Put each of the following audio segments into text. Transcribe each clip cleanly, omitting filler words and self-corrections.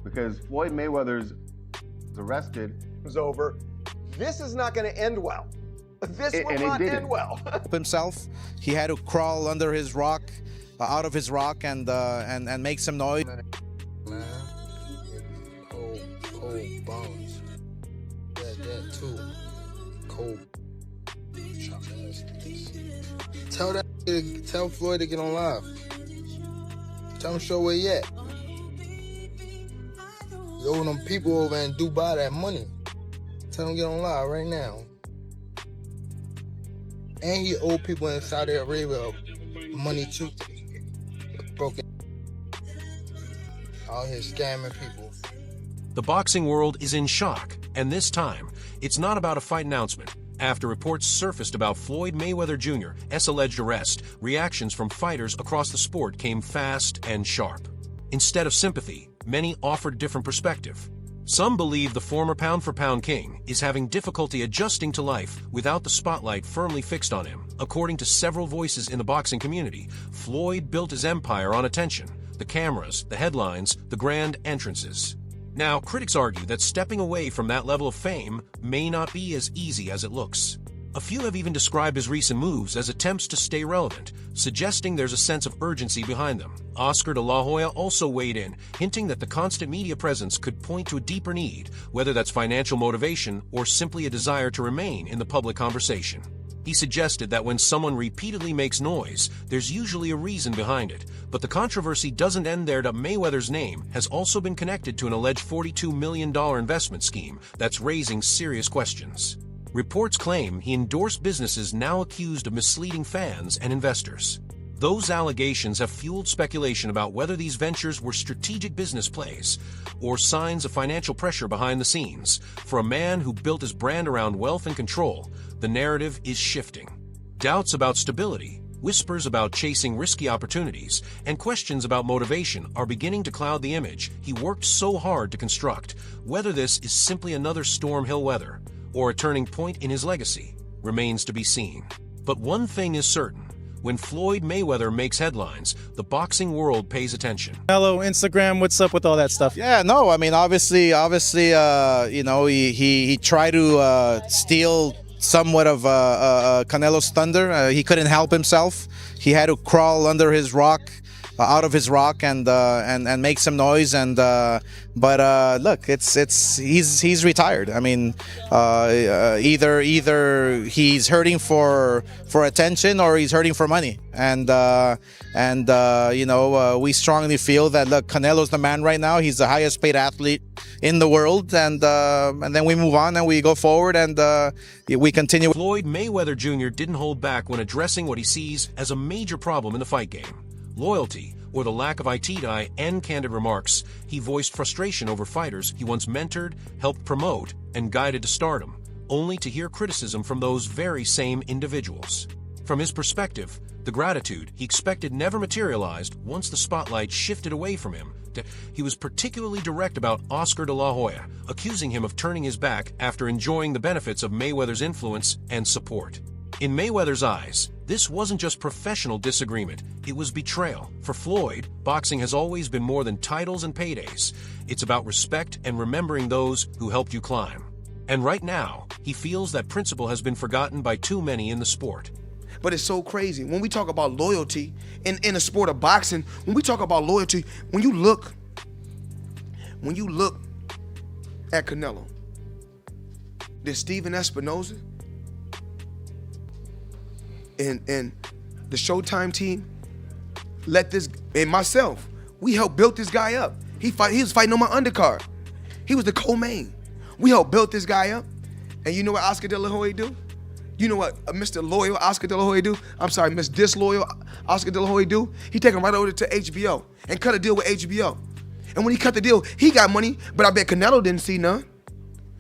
because Floyd Mayweather's arrested. Is over. This is not going to end well. This will not end well. Himself, he had to crawl under his rock, out of his rock, and make some noise. Man, cold bones. That too. Cold. Tell Floyd to get on live. Tell him show where he at. He owe them people over in Dubai that money. Tell him get on live right now. And he owe people in Saudi Arabia money too. Broken. Out here scamming people. The boxing world is in shock, and this time, it's not about a fight announcement. After reports surfaced about Floyd Mayweather Jr.'s alleged arrest, reactions from fighters across the sport came fast and sharp. Instead of sympathy, many offered a different perspective. Some believe the former pound-for-pound king is having difficulty adjusting to life without the spotlight firmly fixed on him. According to several voices in the boxing community, Floyd built his empire on attention, the cameras, the headlines, the grand entrances. Now, critics argue that stepping away from that level of fame may not be as easy as it looks. A few have even described his recent moves as attempts to stay relevant, suggesting there's a sense of urgency behind them. Oscar de la Hoya also weighed in, hinting that the constant media presence could point to a deeper need, whether that's financial motivation or simply a desire to remain in the public conversation. He suggested that when someone repeatedly makes noise, there's usually a reason behind it. But the controversy doesn't end there. Mayweather's name has also been connected to an alleged $42 million investment scheme that's raising serious questions. Reports claim he endorsed businesses now accused of misleading fans and investors. Those allegations have fueled speculation about whether these ventures were strategic business plays or signs of financial pressure behind the scenes. For a man who built his brand around wealth and control, the narrative is shifting. Doubts about stability, whispers about chasing risky opportunities, and questions about motivation are beginning to cloud the image he worked so hard to construct. Whether this is simply another storm he'll weather or a turning point in his legacy remains to be seen. But one thing is certain. When Floyd Mayweather makes headlines, the boxing world pays attention. Hello, Instagram, what's up with all that stuff? Yeah, no, I mean, obviously, you know, he tried to steal somewhat of Canelo's thunder. He couldn't help himself. He had to crawl under his rock, out of his rock, and make some noise. But look, he's retired. I mean, either he's hurting for attention or he's hurting for money. And you know, we strongly feel that, look, Canelo's the man right now. He's the highest paid athlete in the world, and then we move on and we go forward and we continue. Floyd Mayweather Jr. didn't hold back when addressing what he sees as a major problem in the fight game: loyalty, or the lack of eye to eye and candid remarks. He voiced frustration over fighters he once mentored, helped promote, and guided to stardom, only to hear criticism from those very same individuals. From his perspective, the gratitude he expected never materialized once the spotlight shifted away from him. He was particularly direct about Oscar de la Hoya, accusing him of turning his back after enjoying the benefits of Mayweather's influence and support. In Mayweather's eyes, this wasn't just professional disagreement, it was betrayal. For Floyd, boxing has always been more than titles and paydays. It's about respect and remembering those who helped you climb. And right now, he feels that principle has been forgotten by too many in the sport. But it's so crazy. When we talk about loyalty in the sport of boxing, when we talk about loyalty, when you look at Canelo, there's Steven Espinoza, and the Showtime team let this, and myself, we helped build this guy up. He was fighting on my undercard. He was the co-main. We helped build this guy up. And you know what Oscar de la Hoya do? You know what Mr. Loyal Oscar de la Hoya do? I'm sorry, Miss Disloyal Oscar de la Hoya do? He take him right over to HBO and cut a deal with HBO. And when he cut the deal, he got money, but I bet Canelo didn't see none.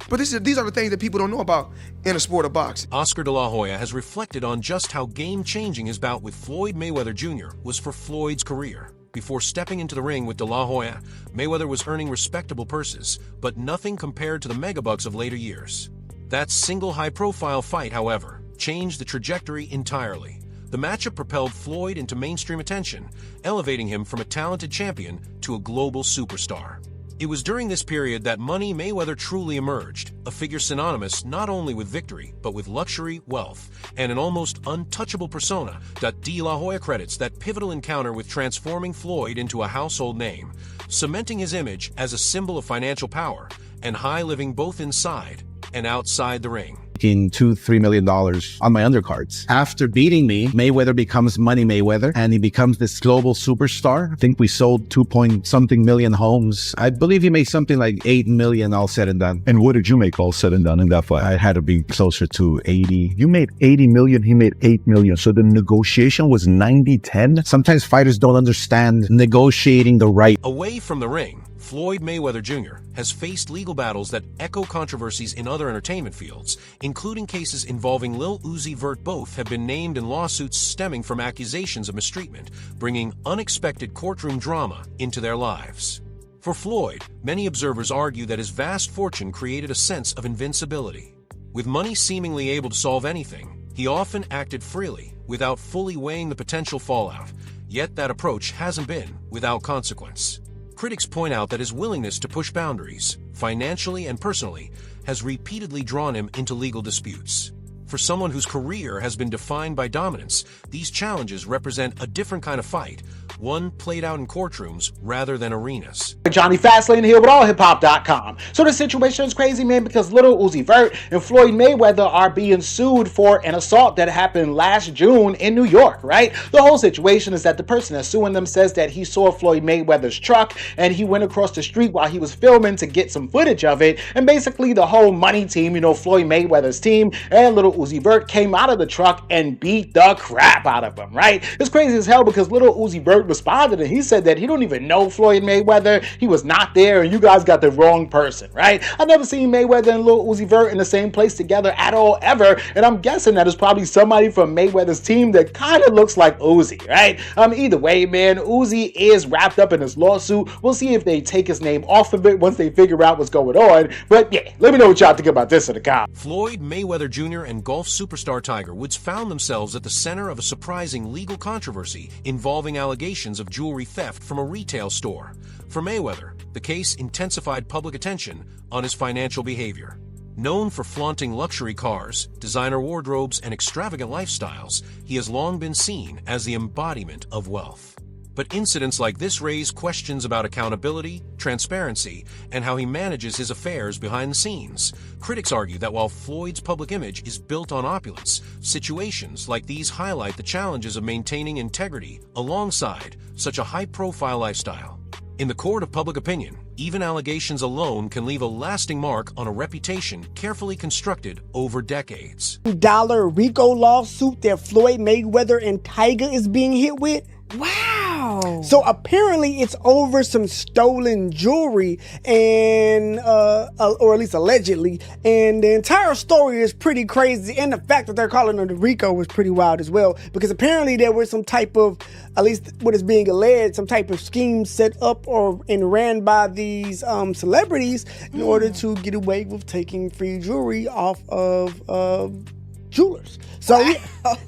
But these are the things that people don't know about in the sport of boxing. Oscar de la Hoya has reflected on just how game-changing his bout with Floyd Mayweather Jr. was for Floyd's career. Before stepping into the ring with de la Hoya, Mayweather was earning respectable purses, but nothing compared to the megabucks of later years. That single high-profile fight, however, changed the trajectory entirely. The matchup propelled Floyd into mainstream attention, elevating him from a talented champion to a global superstar. It was during this period that Money Mayweather truly emerged, a figure synonymous not only with victory, but with luxury, wealth, and an almost untouchable persona. De La Hoya credits that pivotal encounter with transforming Floyd into a household name, cementing his image as a symbol of financial power and high living both inside and outside the ring. $2-3 million on my undercards. After beating me, Mayweather becomes Money Mayweather, and he becomes this global superstar. I think we sold 2-point-something million homes. I believe he made something like 8 million all said and done. And what did you make all said and done in that fight? I had to be closer to 80. You made 80 million, he made 8 million. So the negotiation was 90-10? Sometimes fighters don't understand negotiating the right. Away from the ring, Floyd Mayweather Jr. has faced legal battles that echo controversies in other entertainment fields, including cases involving Lil Uzi Vert. Both have been named in lawsuits stemming from accusations of mistreatment, bringing unexpected courtroom drama into their lives. For Floyd, many observers argue that his vast fortune created a sense of invincibility. With money seemingly able to solve anything, he often acted freely, without fully weighing the potential fallout. Yet that approach hasn't been without consequence. Critics point out that his willingness to push boundaries, financially and personally, has repeatedly drawn him into legal disputes. For someone whose career has been defined by dominance, these challenges represent a different kind of fight, one played out in courtrooms rather than arenas. Johnny Fastlane here with allhiphop.com. So the situation is crazy, man, because Lil Uzi Vert and Floyd Mayweather are being sued for an assault that happened last June in New York, right? The whole situation is that the person that's suing them says that he saw Floyd Mayweather's truck and he went across the street while he was filming to get some footage of it. And basically the whole money team, you know, Floyd Mayweather's team and Lil Uzi Vert came out of the truck and beat the crap out of him, right? It's crazy as hell because Lil Uzi Vert responded and he said that he don't even know Floyd Mayweather. He was not there and you guys got the wrong person, right? I've never seen Mayweather and Lil Uzi Vert in the same place together at all ever, and I'm guessing that it's probably somebody from Mayweather's team that kind of looks like Uzi, right? Either way, man, Uzi is wrapped up in this lawsuit. We'll see if they take his name off of it once they figure out what's going on, but yeah, let me know what y'all think about this in the comments. Floyd Mayweather Jr. and golf superstar Tiger Woods found themselves at the center of a surprising legal controversy involving allegations of jewelry theft from a retail store. For Mayweather, the case intensified public attention on his financial behavior. Known for flaunting luxury cars, designer wardrobes, and extravagant lifestyles, he has long been seen as the embodiment of wealth. But incidents like this raise questions about accountability, transparency, and how he manages his affairs behind the scenes. Critics argue that while Floyd's public image is built on opulence, situations like these highlight the challenges of maintaining integrity alongside such a high-profile lifestyle. In the court of public opinion, even allegations alone can leave a lasting mark on a reputation carefully constructed over decades. Dollar RICO lawsuit that Floyd Mayweather and Tiger is being hit with? Wow. So apparently it's over some stolen jewelry and or at least allegedly, and the entire story is pretty crazy, and the fact that they're calling it a RICO was pretty wild as well, because apparently there was some type of, at least what is being alleged, some type of scheme set up and ran by these celebrities in order to get away with taking free jewelry off of jewelers. So yeah,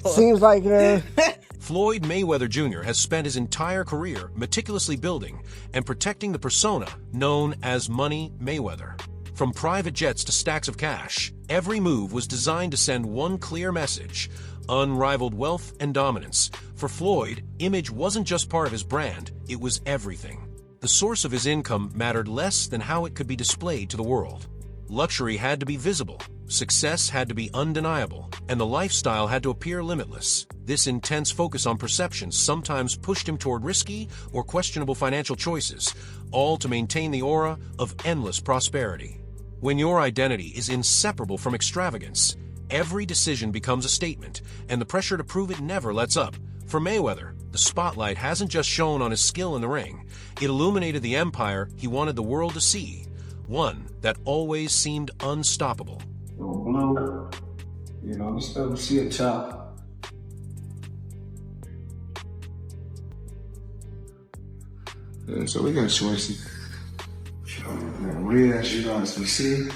seems like Floyd Mayweather Jr. has spent his entire career meticulously building and protecting the persona known as Money Mayweather. From private jets to stacks of cash, every move was designed to send one clear message: unrivaled wealth and dominance. For Floyd, image wasn't just part of his brand, it was everything. The source of his income mattered less than how it could be displayed to the world. Luxury had to be visible, success had to be undeniable, and the lifestyle had to appear limitless. This intense focus on perception sometimes pushed him toward risky or questionable financial choices, all to maintain the aura of endless prosperity. When your identity is inseparable from extravagance, every decision becomes a statement, and the pressure to prove it never lets up. For Mayweather, the spotlight hasn't just shone on his skill in the ring, it illuminated the empire he wanted the world to see, one that always seemed unstoppable. Blue, you know, you see a chop. Yeah, so we got choices. Red, as you guys can see.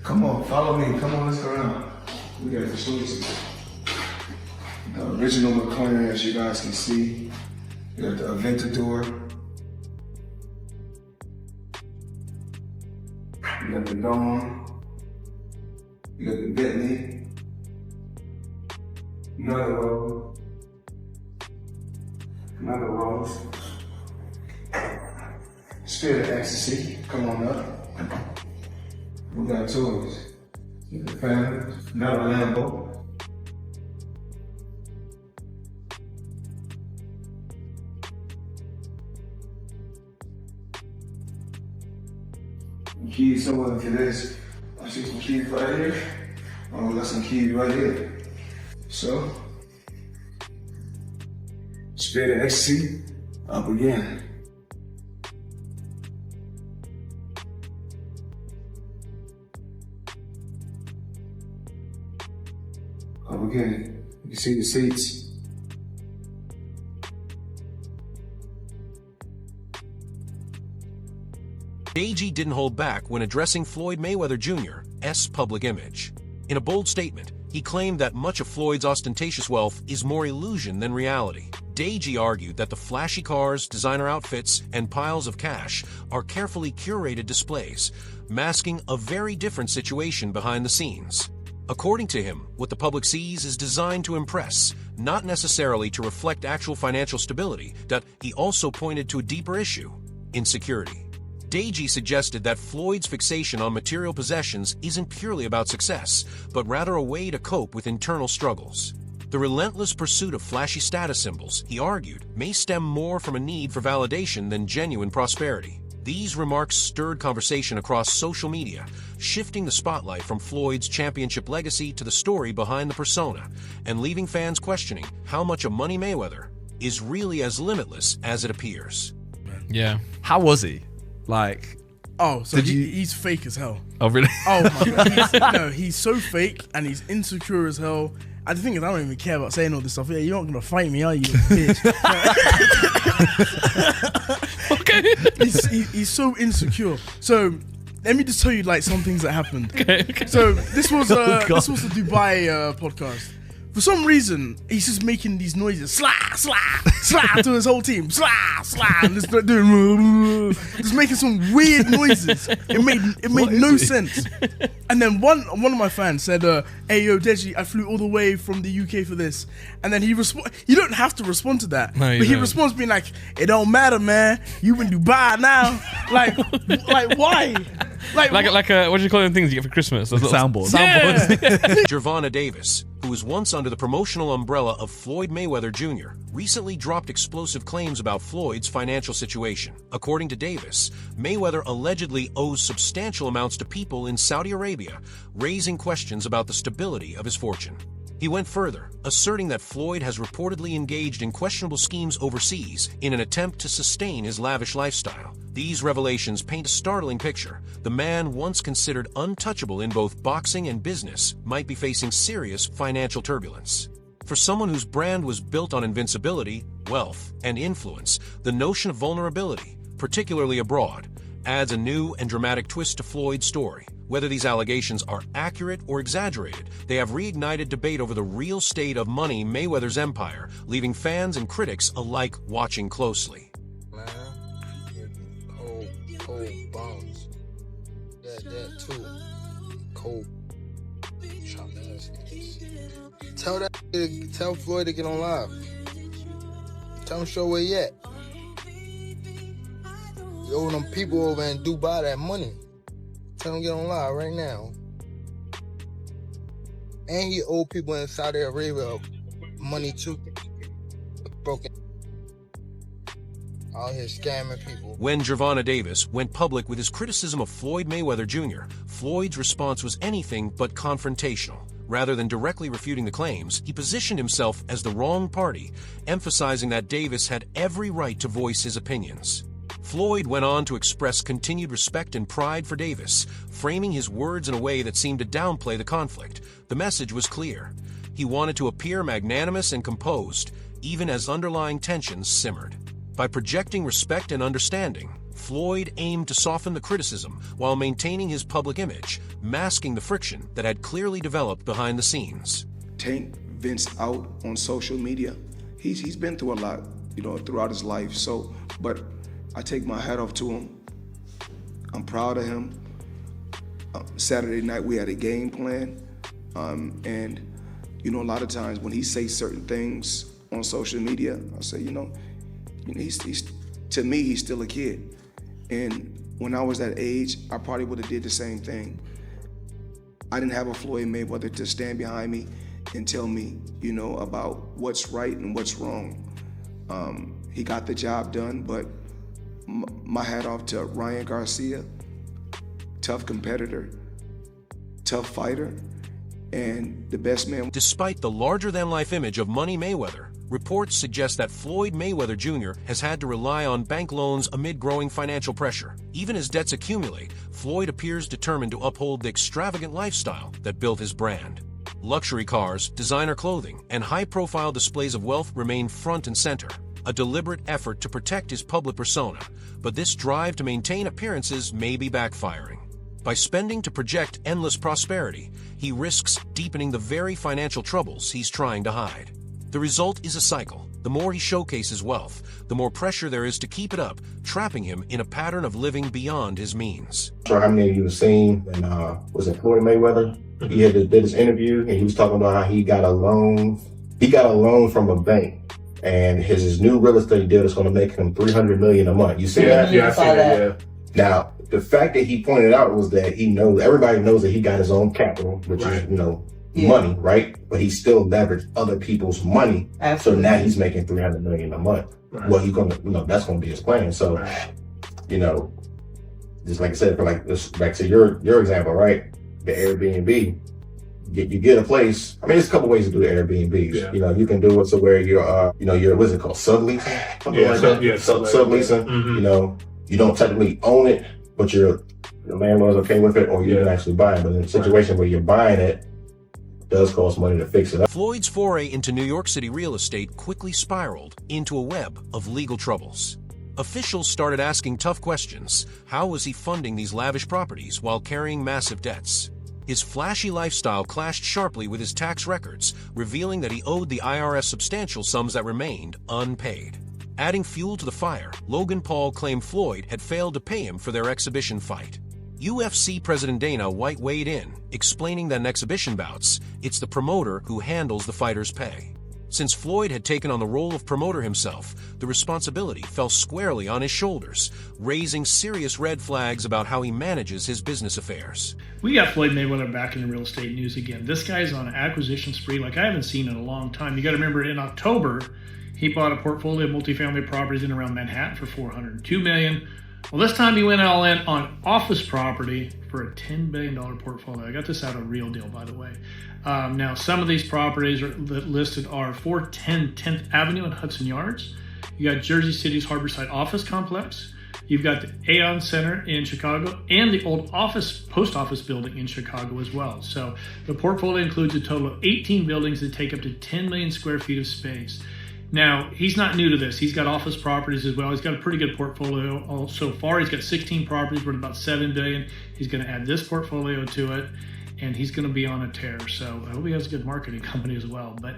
Come on, follow me. Come on, let's go around. We got the choices. The original McLaren, as you guys can see. We got the Aventador. You got the Dawn. You got the Bentley. Another Rose. Spirit of Ecstasy, come on up. We got toys. You got the family, another Lambo. Keys somewhere for this. I see some keys right here. Oh, we got some keys right here. So, Spirit of Ecstasy, up again. Up again. You can see the seats. AG didn't hold back when addressing Floyd Mayweather Jr.'s public image. In a bold statement, he claimed that much of Floyd's ostentatious wealth is more illusion than reality. Deji argued that the flashy cars, designer outfits, and piles of cash are carefully curated displays, masking a very different situation behind the scenes. According to him, what the public sees is designed to impress, not necessarily to reflect actual financial stability. That he also pointed to a deeper issue: insecurity. Deji suggested that Floyd's fixation on material possessions isn't purely about success, but rather a way to cope with internal struggles. The relentless pursuit of flashy status symbols, he argued, may stem more from a need for validation than genuine prosperity. These remarks stirred conversation across social media, shifting the spotlight from Floyd's championship legacy to the story behind the persona, and leaving fans questioning how much of Money Mayweather is really as limitless as it appears. Yeah. How was he? Like, oh, so he's fake as hell. Oh, really? Oh my god. He's so fake and he's insecure as hell. And the thing is, I don't even care about saying all this stuff. Yeah, you're not gonna fight me, are you, bitch? Okay. He's so insecure. So let me just tell you like some things that happened. Okay. So this was the Dubai podcast. For some reason, he's just making these noises, slah, slah, slah, to his whole team, slah, slah, and just making some weird noises. It made no sense. And then one of my fans said, "Hey yo, Deji, I flew all the way from the UK for this." And then he you don't have to respond to that, no, but he responds being like, "It don't matter, man. You in Dubai now." like why? Like what do you call them things you get for Christmas? Those soundboards. Yeah. Gervonta Davis, who was once under the promotional umbrella of Floyd Mayweather Jr., recently dropped explosive claims about Floyd's financial situation. According to Davis, Mayweather allegedly owes substantial amounts to people in Saudi Arabia, raising questions about the stability of his fortune. He went further, asserting that Floyd has reportedly engaged in questionable schemes overseas in an attempt to sustain his lavish lifestyle. These revelations paint a startling picture. The man once considered untouchable in both boxing and business might be facing serious financial turbulence. For someone whose brand was built on invincibility, wealth, and influence, the notion of vulnerability, particularly abroad, adds a new and dramatic twist to Floyd's story. Whether these allegations are accurate or exaggerated, they have reignited debate over the real state of Money Mayweather's empire, leaving fans and critics alike watching closely. Man, cold bombs. That too. Cold. Tell Floyd to get on live. Tell him show where he at. You owe them people over in Dubai that money. Tell him to get on live right now. And he owe people in Saudi Arabia money too. Broken. Out here scamming people. When Gervonta Davis went public with his criticism of Floyd Mayweather Jr., Floyd's response was anything but confrontational. Rather than directly refuting the claims, he positioned himself as the wrong party, emphasizing that Davis had every right to voice his opinions. Floyd went on to express continued respect and pride for Davis, framing his words in a way that seemed to downplay the conflict. The message was clear. He wanted to appear magnanimous and composed, even as underlying tensions simmered. By projecting respect and understanding, Floyd aimed to soften the criticism while maintaining his public image, masking the friction that had clearly developed behind the scenes. Tank Vince out on social media. He's been through a lot, throughout his life. But I take my hat off to him. I'm proud of him. Saturday night we had a game plan, and you know, a lot of times when he says certain things on social media, I say, you know, he's to me he's still a kid, and when I was that age, I probably would have did the same thing. I didn't have a Floyd Mayweather to stand behind me and tell me, you know, about what's right and what's wrong. He got the job done, but my hat off to Ryan Garcia, tough competitor, tough fighter, and the best man. Despite the larger-than-life image of Money Mayweather, reports suggest that Floyd Mayweather Jr. has had to rely on bank loans amid growing financial pressure. Even as debts accumulate, Floyd appears determined to uphold the extravagant lifestyle that built his brand. Luxury cars, designer clothing, and high-profile displays of wealth remain front and center, a deliberate effort to protect his public persona. But this drive to maintain appearances may be backfiring. By spending to project endless prosperity, he risks deepening the very financial troubles he's trying to hide. The result is a cycle. The more he showcases wealth, the more pressure there is to keep it up, trapping him in a pattern of living beyond his means. I'm sure how many of you have seen, and was it Floyd Mayweather? He did this interview, and he was talking about how he got a loan. He got a loan from a bank, and his new real estate deal is going to make him $300 million a month. You see that? Yeah, I see that. Yeah. Now, the fact that he pointed out was that everybody knows that he got his own capital, which is, money, right? But he still leveraged other people's money. Absolutely. So now he's making $300 million a month. Right. Well, he's gonna, that's gonna be his plan. So, just like I said, for like this, back to your example, right? The Airbnb, you get a place. I mean, there's a couple ways to do Airbnbs. Yeah. You can do it so where you're what's it called, subleasing, something like that. Yeah, subleasing. Mm-hmm. You don't technically own it, but the landlord's okay with it, or you can actually buy it. But in a situation where you're buying it, does cost money to fix it up. Floyd's foray into New York City real estate quickly spiraled into a web of legal troubles. Officials started asking tough questions. How was he funding these lavish properties while carrying massive debts? His flashy lifestyle clashed sharply with his tax records, revealing that he owed the IRS substantial sums that remained unpaid. Adding fuel to the fire, Logan Paul claimed Floyd had failed to pay him for their exhibition fight. UFC President Dana White weighed in, explaining that in exhibition bouts, it's the promoter who handles the fighter's pay. Since Floyd had taken on the role of promoter himself, the responsibility fell squarely on his shoulders, raising serious red flags about how he manages his business affairs. We got Floyd Mayweather back in the real estate news again. This guy's on an acquisition spree like I haven't seen in a long time. You got to remember, in October, he bought a portfolio of multifamily properties in around Manhattan for $402 million. Well, this time he went all in on office property for a $10 billion portfolio. I got this out of Real Deal, by the way. Now, some of these properties listed are 410 10th Avenue and Hudson Yards. You got Jersey City's Harborside Office Complex. You've got the Aon Center in Chicago and the old post office building in Chicago as well. So the portfolio includes a total of 18 buildings that take up to 10 million square feet of space. Now, he's not new to this. He's got office properties as well. He's got a pretty good portfolio so far. He's got 16 properties worth about $7 billion. He's going to add this portfolio to it, and he's going to be on a tear. So I hope he has a good marketing company as well. But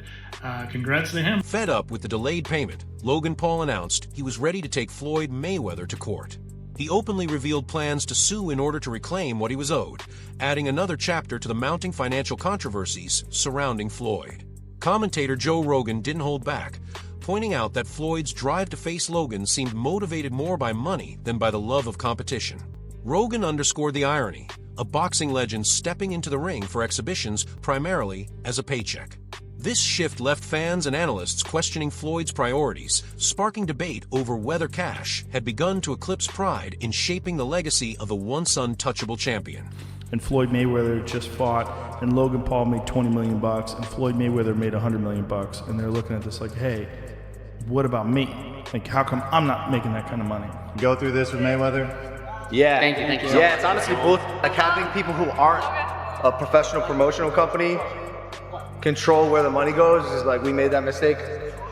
congrats to him. Fed up with the delayed payment, Logan Paul announced he was ready to take Floyd Mayweather to court. He openly revealed plans to sue in order to reclaim what he was owed, adding another chapter to the mounting financial controversies surrounding Floyd. Commentator Joe Rogan didn't hold back, pointing out that Floyd's drive to face Logan seemed motivated more by money than by the love of competition. Rogan underscored the irony, a boxing legend stepping into the ring for exhibitions primarily as a paycheck. This shift left fans and analysts questioning Floyd's priorities, sparking debate over whether cash had begun to eclipse pride in shaping the legacy of the once untouchable champion. And Floyd Mayweather just fought, and Logan Paul made $20 million, and Floyd Mayweather made $100 million, and they're looking at this like, hey, what about me? Like, how come I'm not making that kind of money? Go through this with Mayweather? Yeah. Thank you. Yeah, it's honestly both. Like having people who aren't a professional promotional company control where the money goes is like, we made that mistake.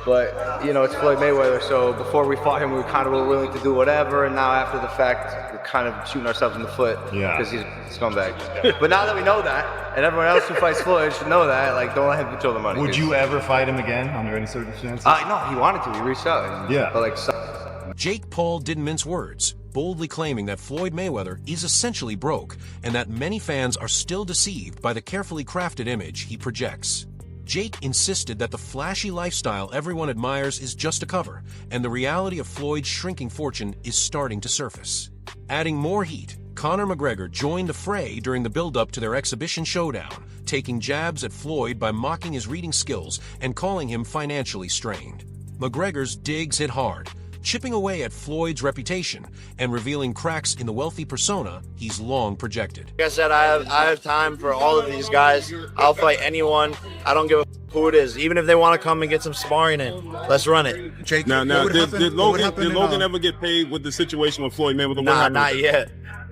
But, it's Floyd Mayweather, so before we fought him, we kind of were willing to do whatever, and now after the fact, we're kind of shooting ourselves in the foot because he's a scumbag. But now that we know that, and everyone else who fights Floyd should know that, like, don't let him control the money. Would you ever fight him again under any circumstances? No, he wanted to. He reached out. Yeah. But, Jake Paul didn't mince words, boldly claiming that Floyd Mayweather is essentially broke and that many fans are still deceived by the carefully crafted image he projects. Jake insisted that the flashy lifestyle everyone admires is just a cover, and the reality of Floyd's shrinking fortune is starting to surface. Adding more heat, Conor McGregor joined the fray during the build-up to their exhibition showdown, taking jabs at Floyd by mocking his reading skills and calling him financially strained. McGregor's digs hit hard, chipping away at Floyd's reputation and revealing cracks in the wealthy persona he's long projected. Like I said, I have time for all of these guys. I'll fight anyone. I don't give a who it is. Even if they want to come and get some sparring in, let's run it. Jake, now, did Logan ever get paid with the situation with Floyd Mayweather? Nah, not yet.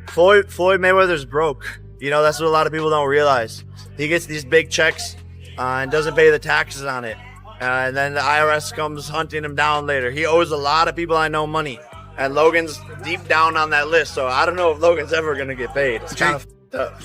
Floyd Mayweather's broke. You know, that's what a lot of people don't realize. He gets these big checks and doesn't pay the taxes on it. And then the IRS comes hunting him down later. He owes a lot of people I know money. And Logan's deep down on that list, so I don't know if Logan's ever going to get paid. It's kind of f***ed up.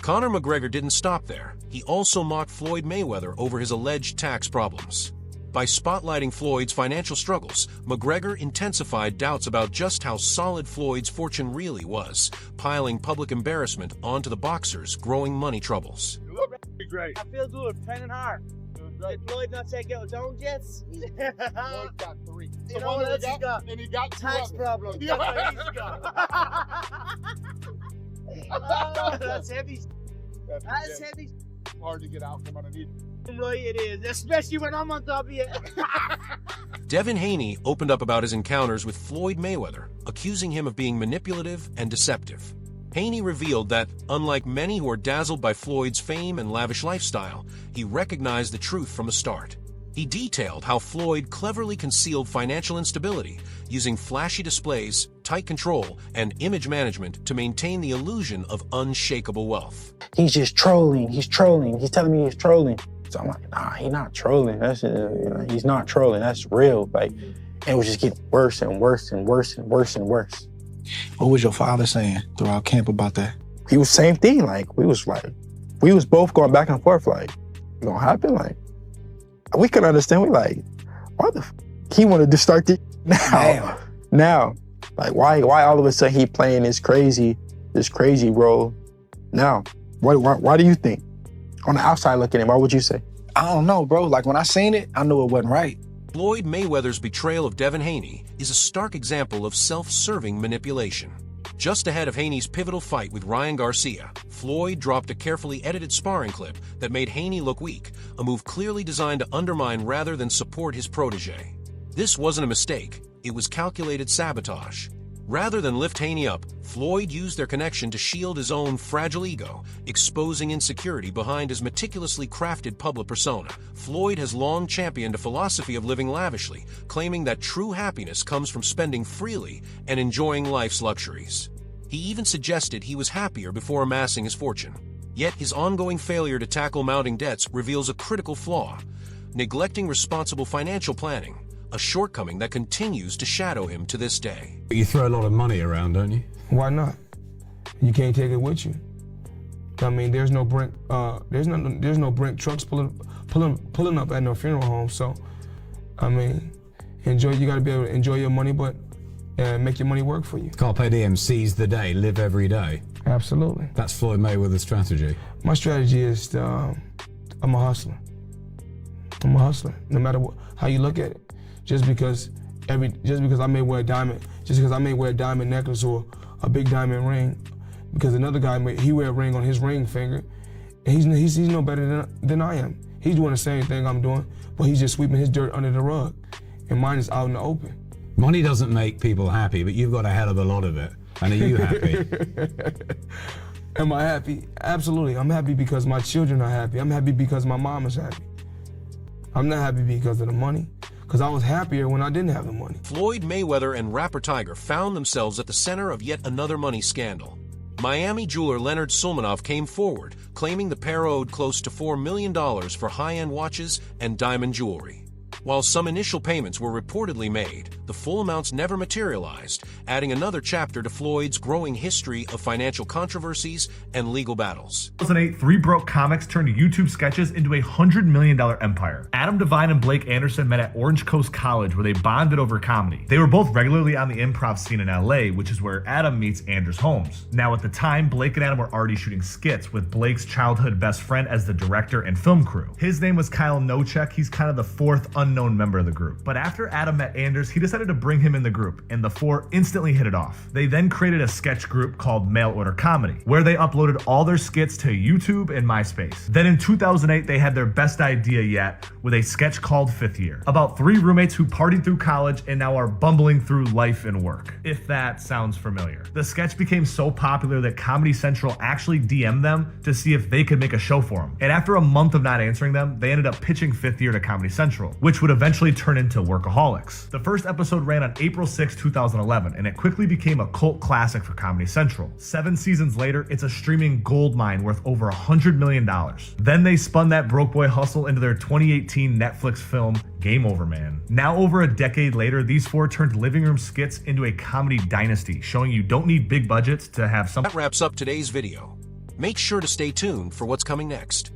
Conor McGregor didn't stop there. He also mocked Floyd Mayweather over his alleged tax problems. By spotlighting Floyd's financial struggles, McGregor intensified doubts about just how solid Floyd's fortune really was, piling public embarrassment onto the boxer's growing money troubles. Great. I feel good, training hard. Did Floyd not take out his own jets? Floyd got 3. You know what else he got? And he got tax problems. Yeah. That's what he's got. That's heavy. That's heavy. Hard to get out from underneath. Right, it is, especially when I'm on top of you. Devin Haney opened up about his encounters with Floyd Mayweather, accusing him of being manipulative and deceptive. Haney revealed that, unlike many who are dazzled by Floyd's fame and lavish lifestyle, he recognized the truth from the start. He detailed how Floyd cleverly concealed financial instability, using flashy displays, tight control, and image management to maintain the illusion of unshakable wealth. He's just trolling. He's trolling. He's telling me he's trolling. So I'm like, nah, he's not trolling. He's not trolling. That's real. Like, and it was just getting worse and worse and worse and worse and worse. What was your father saying throughout camp about that? He was same thing. Like, we was both going back and forth. Like, it gonna happen? Like, we couldn't understand. We like, why the he wanted to start this now? Now, like, why all of a sudden he playing this crazy role now? Why do you think? On the outside looking in, what would you say? I don't know, bro. Like, when I seen it, I knew it wasn't right. Floyd Mayweather's betrayal of Devin Haney is a stark example of self-serving manipulation. Just ahead of Haney's pivotal fight with Ryan Garcia, Floyd dropped a carefully edited sparring clip that made Haney look weak, a move clearly designed to undermine rather than support his protege. This wasn't a mistake, it was calculated sabotage. Rather than lift Haney up, Floyd used their connection to shield his own fragile ego, exposing insecurity behind his meticulously crafted public persona. Floyd has long championed a philosophy of living lavishly, claiming that true happiness comes from spending freely and enjoying life's luxuries. He even suggested he was happier before amassing his fortune. Yet his ongoing failure to tackle mounting debts reveals a critical flaw: neglecting responsible financial planning, a shortcoming that continues to shadow him to this day. You throw a lot of money around, don't you? Why not? You can't take it with you. I mean, there's no Brent trucks pulling up at no funeral home. So, I mean, you gotta be able to enjoy your money, but make your money work for you. Carpe diem, seize the day, live every day. Absolutely. That's Floyd Mayweather's strategy. My strategy is I'm a hustler. I'm a hustler, no matter how you look at it. Just because I may wear a diamond necklace or a big diamond ring, because another guy he wear a ring on his ring finger, and he's no better than I am. He's doing the same thing I'm doing, but he's just sweeping his dirt under the rug, and mine is out in the open. Money doesn't make people happy, but you've got a hell of a lot of it. And are you happy? Am I happy? Absolutely. I'm happy because my children are happy. I'm happy because my mom is happy. I'm not happy because of the money, because I was happier when I didn't have the money. Floyd Mayweather and rapper Tiger found themselves at the center of yet another money scandal. Miami jeweler Leonard Sulmanov came forward, claiming the pair owed close to $4 million for high-end watches and diamond jewelry. While some initial payments were reportedly made, the full amounts never materialized, adding another chapter to Floyd's growing history of financial controversies and legal battles. In 2008, three broke comics turned YouTube sketches into a $100 million empire. Adam Devine and Blake Anderson met at Orange Coast College, where they bonded over comedy. They were both regularly on the improv scene in LA, which is where Adam meets Anders Holmes. Now at the time, Blake and Adam were already shooting skits, with Blake's childhood best friend as the director and film crew. His name was Kyle Nochek. He's kind of the fourth unknown member of the group. But after Adam met Anders, he decided to bring him in the group, and the four instantly hit it off. They then created a sketch group called Mail Order Comedy, where they uploaded all their skits to YouTube and MySpace. Then in 2008, they had their best idea yet with a sketch called Fifth Year, about three roommates who partied through college and now are bumbling through life and work, if that sounds familiar. The sketch became so popular that Comedy Central actually DM'd them to see if they could make a show for them. And after a month of not answering them, they ended up pitching Fifth Year to Comedy Central, which would eventually turn into Workaholics. The first episode ran on April 6, 2011, and it quickly became a cult classic for Comedy Central. 7 seasons later, it's a streaming goldmine worth over $100 million. Then they spun that broke boy hustle into their 2018 Netflix film, Game Over Man. Now over a decade later, these four turned living room skits into a comedy dynasty, showing you don't need big budgets to have something. That wraps up today's video. Make sure to stay tuned for what's coming next.